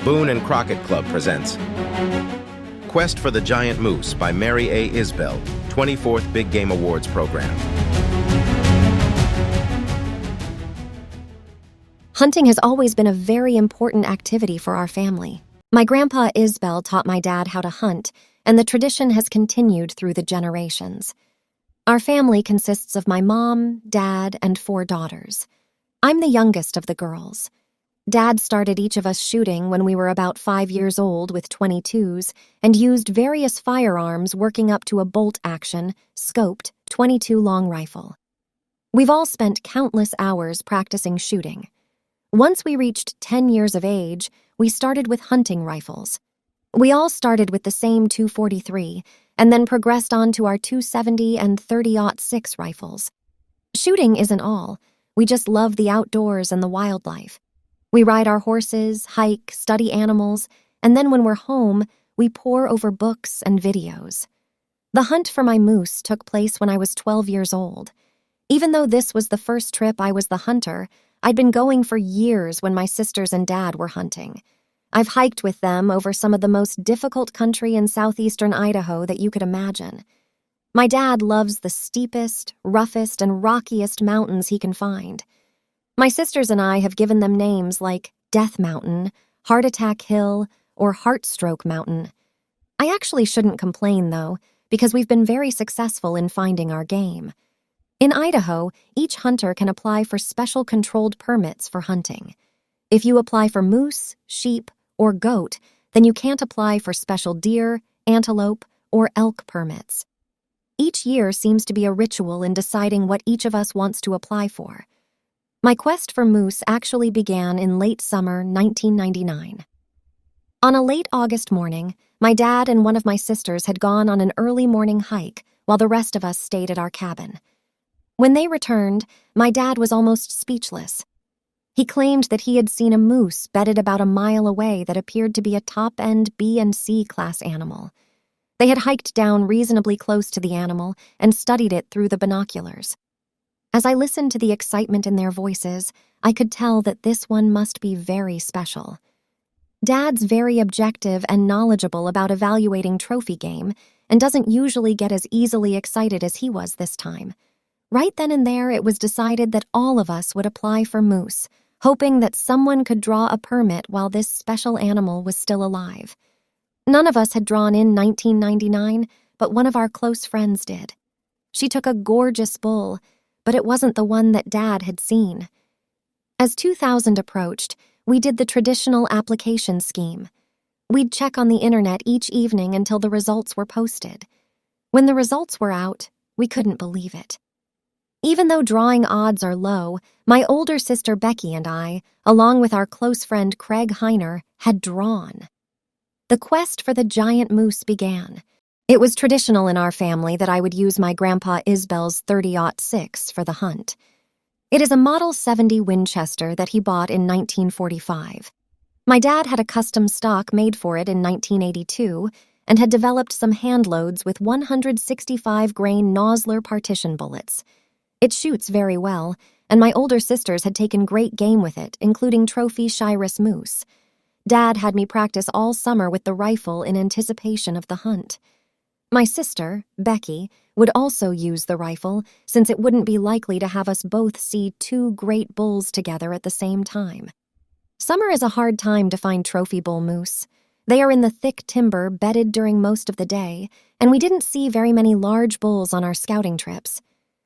Boone and Crockett Club presents Quest for the Giant Moose by Mary A. Isbell, 24th Big Game Awards program. Hunting has always been a very important activity for our family. My grandpa Isbell taught my dad how to hunt, and the tradition has continued through the generations. Our family consists of my mom, dad, and 4 daughters. I'm the youngest of the girls. Dad started each of us shooting when we were about 5 years old with .22s and used various firearms working up to a bolt-action, scoped, .22 long rifle. We've all spent countless hours practicing shooting. Once we reached 10 years of age, we started with hunting rifles. We all started with the same .243 and then progressed on to our .270 and .30-06 rifles. Shooting isn't all. We just love the outdoors and the wildlife. We ride our horses, hike, study animals, and then when we're home, we pore over books and videos. The hunt for my moose took place when I was 12 years old. Even though this was the first trip I was the hunter, I'd been going for years when my sisters and dad were hunting. I've hiked with them over some of the most difficult country in southeastern Idaho that you could imagine. My dad loves the steepest, roughest, and rockiest mountains he can find. My sisters and I have given them names like Death Mountain, Heart Attack Hill, or Heartstroke Mountain. I actually shouldn't complain, though, because we've been very successful in finding our game. In Idaho, each hunter can apply for special controlled permits for hunting. If you apply for moose, sheep, or goat, then you can't apply for special deer, antelope, or elk permits. Each year seems to be a ritual in deciding what each of us wants to apply for. My quest for moose actually began in late summer 1999. On a late August morning, my dad and one of my sisters had gone on an early morning hike while the rest of us stayed at our cabin. When they returned, my dad was almost speechless. He claimed that he had seen a moose bedded about a mile away that appeared to be a top-end B and C class animal. They had hiked down reasonably close to the animal and studied it through the binoculars. As I listened to the excitement in their voices, I could tell that this one must be very special. Dad's very objective and knowledgeable about evaluating trophy game and doesn't usually get as easily excited as he was this time. Right then and there, it was decided that all of us would apply for moose, hoping that someone could draw a permit while this special animal was still alive. None of us had drawn in 1999, but one of our close friends did. She took a gorgeous bull, but it wasn't the one that Dad had seen. As 2000 approached, we did the traditional application scheme. We'd check on the internet each evening until the results were posted. When the results were out, we couldn't believe it. Even though drawing odds are low, my older sister Becky and I, along with our close friend Craig Heiner, had drawn. The quest for the giant moose began. It was traditional in our family that I would use my grandpa Isbell's .30-06 for the hunt. It is a Model 70 Winchester that he bought in 1945. My dad had a custom stock made for it in 1982 and had developed some hand loads with 165-grain Nosler partition bullets. It shoots very well, and my older sisters had taken great game with it, including trophy Shiras moose. Dad had me practice all summer with the rifle in anticipation of the hunt. My sister, Becky, would also use the rifle since it wouldn't be likely to have us both see 2 great bulls together at the same time. Summer is a hard time to find trophy bull moose. They are in the thick timber bedded during most of the day, and we didn't see very many large bulls on our scouting trips.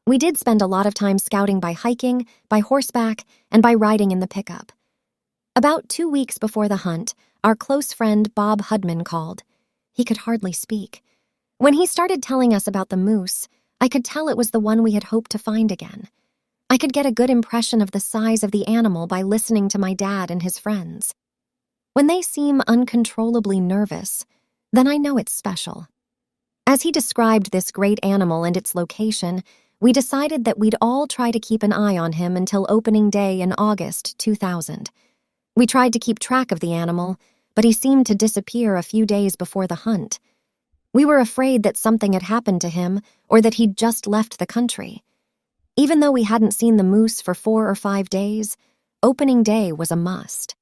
We did spend a lot of time scouting by hiking, by horseback, and by riding in the pickup. About 2 weeks before the hunt, our close friend Bob Hudman called. He could hardly speak. When he started telling us about the moose, I could tell it was the one we had hoped to find again. I could get a good impression of the size of the animal by listening to my dad and his friends. When they seem uncontrollably nervous, then I know it's special. As he described this great animal and its location, we decided that we'd all try to keep an eye on him until opening day in August 2000. We tried to keep track of the animal, but he seemed to disappear a few days before the hunt. We were afraid that something had happened to him or that he'd just left the country. Even though we hadn't seen the moose for 4 or 5 days, opening day was a must.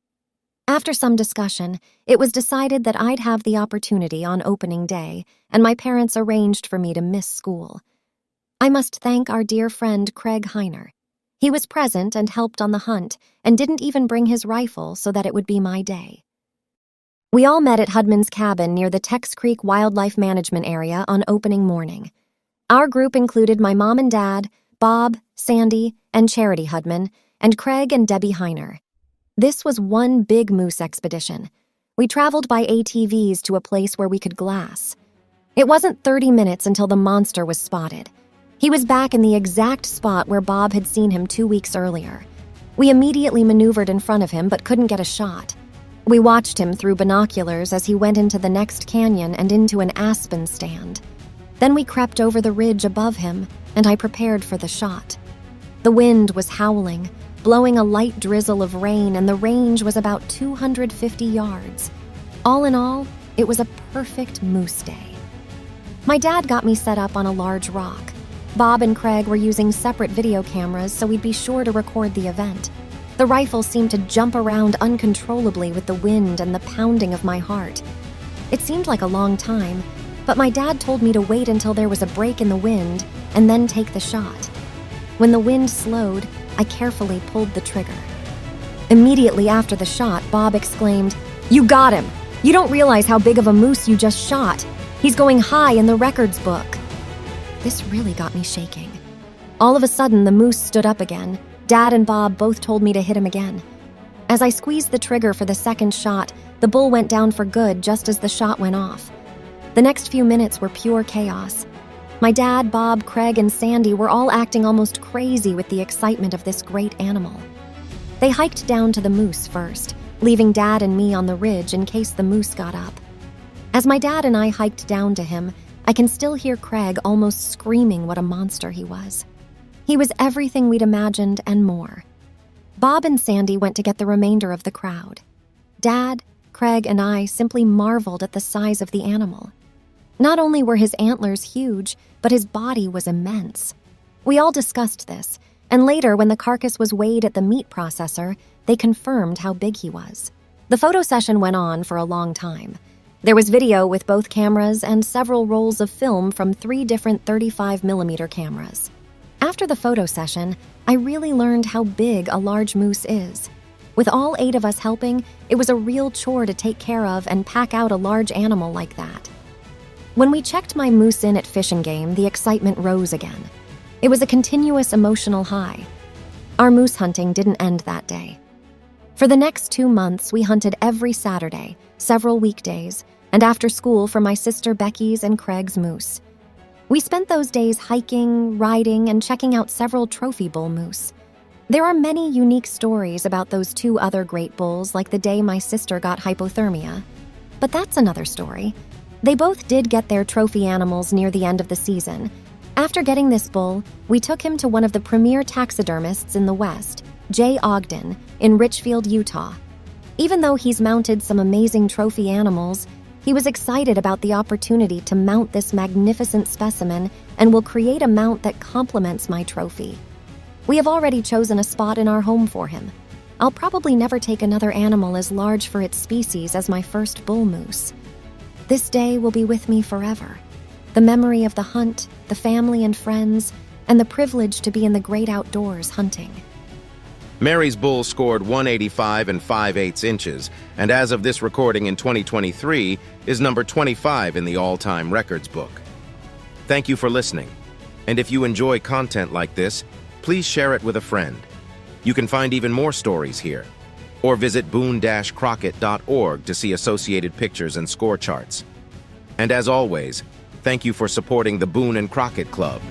After some discussion, it was decided that I'd have the opportunity on opening day, and my parents arranged for me to miss school. I must thank our dear friend Craig Heiner. He was present and helped on the hunt, and didn't even bring his rifle so that it would be my day. We all met at Hudman's cabin near the Tex Creek Wildlife Management Area on opening morning. Our group included my mom and dad, Bob, Sandy, and Charity Hudman, and Craig and Debbie Heiner. This was one big moose expedition. We traveled by ATVs to a place where we could glass. It wasn't 30 minutes until the monster was spotted. He was back in the exact spot where Bob had seen him 2 weeks earlier. We immediately maneuvered in front of him but couldn't get a shot. We watched him through binoculars as he went into the next canyon and into an aspen stand. Then we crept over the ridge above him, and I prepared for the shot. The wind was howling, blowing a light drizzle of rain, and the range was about 250 yards. All in all, it was a perfect moose day. My dad got me set up on a large rock. Bob and Craig were using separate video cameras so we'd be sure to record the event. The rifle seemed to jump around uncontrollably with the wind and the pounding of my heart. It seemed like a long time, but my dad told me to wait until there was a break in the wind and then take the shot. When the wind slowed, I carefully pulled the trigger. Immediately after the shot, Bob exclaimed, "You got him! You don't realize how big of a moose you just shot. He's going high in the records book." This really got me shaking. All of a sudden, the moose stood up again. Dad and Bob both told me to hit him again. As I squeezed the trigger for the second shot, the bull went down for good just as the shot went off. The next few minutes were pure chaos. My dad, Bob, Craig, and Sandy were all acting almost crazy with the excitement of this great animal. They hiked down to the moose first, leaving Dad and me on the ridge in case the moose got up. As my dad and I hiked down to him, I can still hear Craig almost screaming what a monster he was. He was everything we'd imagined and more. Bob and Sandy went to get the remainder of the crowd. Dad, Craig, and I simply marveled at the size of the animal. Not only were his antlers huge, but his body was immense. We all discussed this, and later when the carcass was weighed at the meat processor, they confirmed how big he was. The photo session went on for a long time. There was video with both cameras and several rolls of film from 3 different 35mm cameras. After the photo session, I really learned how big a large moose is. With all 8 of us helping, it was a real chore to take care of and pack out a large animal like that. When we checked my moose in at Fish and Game, the excitement rose again. It was a continuous emotional high. Our moose hunting didn't end that day. For the next 2 months, we hunted every Saturday, several weekdays, and after school for my sister Becky's and Craig's moose. We spent those days hiking, riding, and checking out several trophy bull moose. There are many unique stories about those 2 other great bulls, like the day my sister got hypothermia. But that's another story. They both did get their trophy animals near the end of the season. After getting this bull, we took him to one of the premier taxidermists in the West, Jay Ogden, in Richfield, Utah. Even though he's mounted some amazing trophy animals, he was excited about the opportunity to mount this magnificent specimen and will create a mount that complements my trophy. We have already chosen a spot in our home for him. I'll probably never take another animal as large for its species as my first bull moose. This day will be with me forever. The memory of the hunt, the family and friends, and the privilege to be in the great outdoors hunting. Mary's bull scored 185 5/8 inches, and as of this recording in 2023, is number 25 in the all-time records book. Thank you for listening. And if you enjoy content like this, please share it with a friend. You can find even more stories here, or visit boone-crockett.org to see associated pictures and score charts. And as always, thank you for supporting the Boone and Crockett Club.